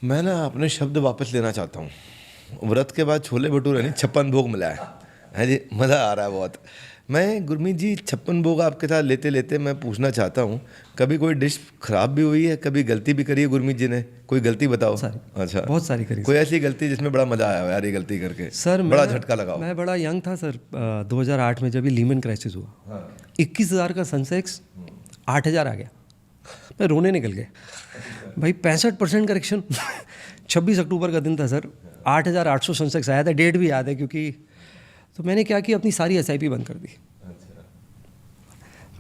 मैं ना अपने शब्द वापस लेना चाहता हूँ। व्रत के बाद छोले भटूरे नहीं 56 भोग मिला है जी, मज़ा आ रहा है बहुत। मैं गुरमीत जी 56 भोग आपके साथ लेते लेते मैं पूछना चाहता हूँ, कभी कोई डिश खराब भी हुई है, कभी गलती भी करी है गुरमीत जी ने? कोई गलती बताओ। अच्छा, बहुत सारी करी कोई ऐसी गलती जिसमें बड़ा मज़ा आया हो यार ये गलती करके, सर। बड़ा झटका लगाओ। मैं बड़ा यंग था सर, 2008 में जब ये लीमन क्राइसिस हुआ। हाँ। 21,000 का सेंसेक्स 8,000 आ गया, मैं रोने निकल गया भाई। 65% करेक्शन 26 अक्टूबर का दिन था सर, 8,800 सेंसेक्स आया था, डेट भी याद है क्योंकि। तो मैंने क्या किया, अपनी सारी SIP बंद कर दी।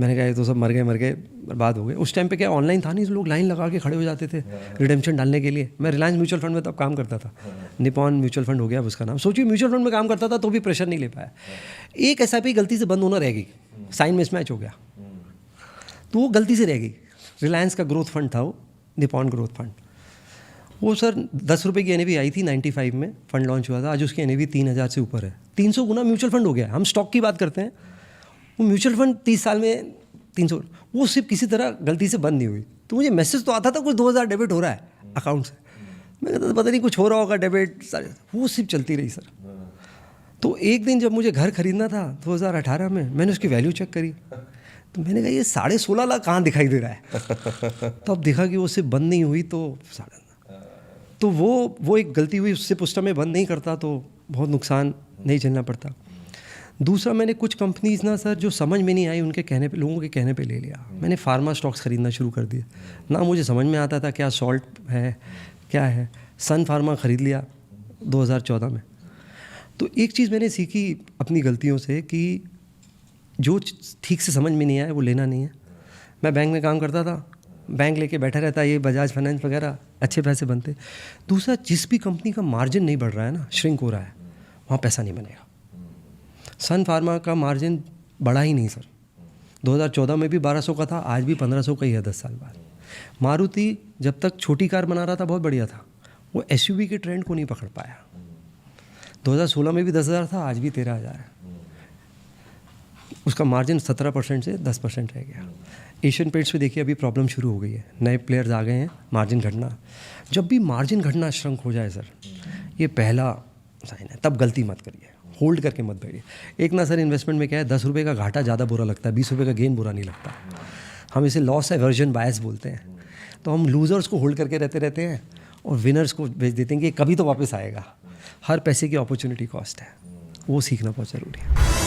मैंने कहा ये तो सब मर गए बर्बाद हो गए। उस टाइम पे क्या ऑनलाइन था नहीं, तो लोग लाइन लगा के खड़े हो जाते थे रिडेम्पशन डालने के लिए। मैं रिलायंस म्यूचुअल फंड में तब काम करता था, निपॉन म्यूचुअल फंड हो गया उसका नाम। सोचिए म्यूचुअल फंड में काम करता था तो भी प्रेशर नहीं ले पाया। एक SIP गलती से बंद होना रह गई, साइन मिसमैच हो गया, तो वो गलती से रह गई। रिलायंस का ग्रोथ फंड था वो, निपॉन ग्रोथ फंड। वो सर 10 रुपये की NAV आई थी 95 में, फंड लॉन्च हुआ था। आज उसकी NAV 3,000 से ऊपर है, 300 गुना म्यूचुअल फंड हो गया। हम स्टॉक की बात करते हैं, वो म्यूचुअल फंड 30 साल में 300, वो सिर्फ किसी तरह गलती से बंद नहीं हुई। तो मुझे मैसेज तो आता था कुछ 2,000 डेबिट हो रहा है अकाउंट से। मैं कहता था पता नहीं कुछ हो रहा होगा डेबिट, वो सिर्फ चलती रही सर। तो एक दिन जब मुझे घर खरीदना था 2018 में, मैंने उसकी वैल्यू चेक करी, तो मैंने कहा ये 16.5 लाख कहाँ दिखाई दे रहा है। तो अब देखा कि वो सिर्फ बंद नहीं हुई, तो तो वो एक गलती हुई। उससे उस समय बंद नहीं करता तो बहुत नुकसान नहीं झेलना पड़ता। दूसरा, मैंने कुछ कंपनीज ना सर जो समझ में नहीं आई, उनके कहने पे, लोगों के कहने पे ले लिया। मैंने फार्मा स्टॉक्स खरीदना शुरू कर दिया ना, मुझे समझ में आता था क्या सॉल्ट है क्या है। सन फार्मा खरीद लिया 2014 में। तो एक चीज़ मैंने सीखी अपनी गलतियों से कि जो ठीक से समझ में नहीं आया वो लेना नहीं है। मैं बैंक में काम करता था, बैंक लेके बैठा रहता, ये बजाज फाइनेंस वगैरह अच्छे पैसे बनते। दूसरा, जिस भी कंपनी का मार्जिन नहीं बढ़ रहा है ना, श्रिंक हो रहा है, वहाँ पैसा नहीं बनेगा। सन फार्मा का मार्जिन बढ़ा ही नहीं सर, 2014 में भी 1200 का था, आज भी 1500 का ही है 10 साल बाद। मारुति जब तक छोटी कार बना रहा था बहुत बढ़िया था, वो SUV के ट्रेंड को नहीं पकड़ पाया। 2016 में भी 10,000 था, आज भी 13,000 है। उसका मार्जिन 17% से 10% रह गया। एशियन पेंट्स पे देखिए अभी प्रॉब्लम शुरू हो गई है, नए प्लेयर्स आ गए हैं, मार्जिन घटना। जब भी मार्जिन घटना श्रंक हो जाए सर, ये पहला साइन है, तब गलती मत करिए, होल्ड करके मत बैठिए। एक ना सर इन्वेस्टमेंट में क्या है, 10 रुपये का घाटा ज़्यादा बुरा लगता है, 20 रुपये का गेन बुरा नहीं लगता। हम इसे लॉस एवर्जन बायस बोलते हैं। तो हम लूज़र्स को होल्ड करके रहते हैं और विनर्स को भेज देते हैं कि कभी तो वापस आएगा। हर पैसे की अपॉर्चुनिटी कॉस्ट है, वो सीखना बहुत ज़रूरी है।